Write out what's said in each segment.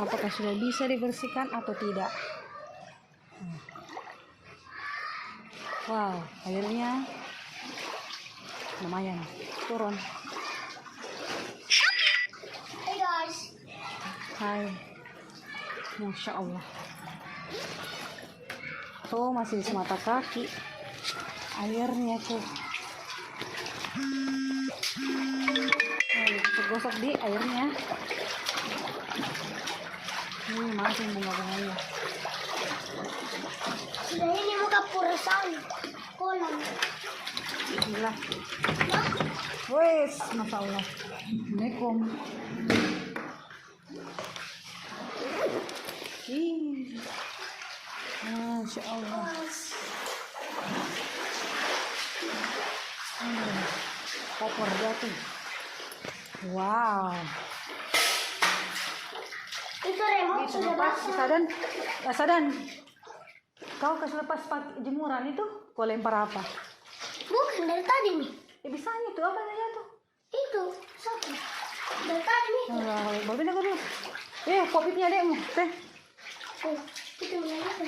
apakah sudah bisa dibersihkan atau tidak. Wow, airnya lumayan turun. Hey guys. Hai, Masya Allah. Tuh masih di semata kaki airnya tuh. Tergosok di airnya. Ini masih bunga-bunganya. Sudah ini muka purasan. Kolam. Gila. Wes, Masya Allah. Assalamualaikum. Ih, Masya Allah. Koper jatuh. Wow. Itu remote sudah basah. Sadan. Kau kasih lepas pakai jemuran itu, kau lempar apa? Bukan dari tadi nih. Bisanya tuh apa yang jatuh? Itu satu. Dari tadi nih. Bawa pindah dulu. Kopinya adekmu, teh. Oh, itu mana?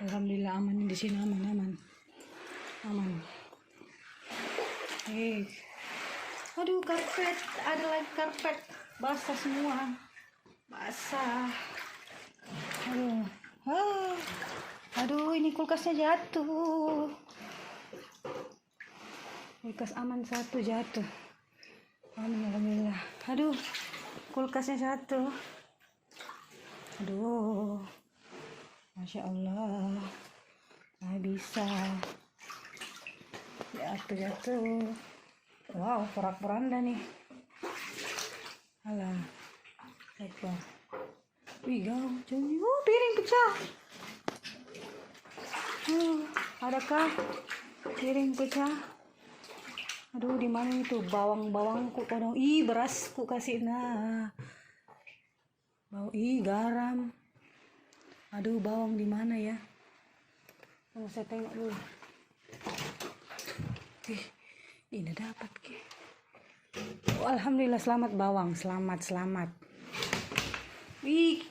Alhamdulillah aman di sini, aman. Aduh, karpet, ada lagi karpet basah semua, basah. Aduh, ini kulkasnya jatuh. Kulkas aman satu jatuh. Alhamdulillah. Aduh, kulkasnya jatuh. Aduh, Masya Allah, nggak bisa. Jatuh. Wow, porak-poranda nih. Alah, apa? Wih, jauh. Piring pecah. Adakah piring pecah? Aduh, di mana itu bawangku kodong? Berasku kasih nah. Garam. Aduh, bawang di mana ya? Saya tengok dulu. Ini dapat ke. Alhamdulillah, selamat bawang, selamat. Wih,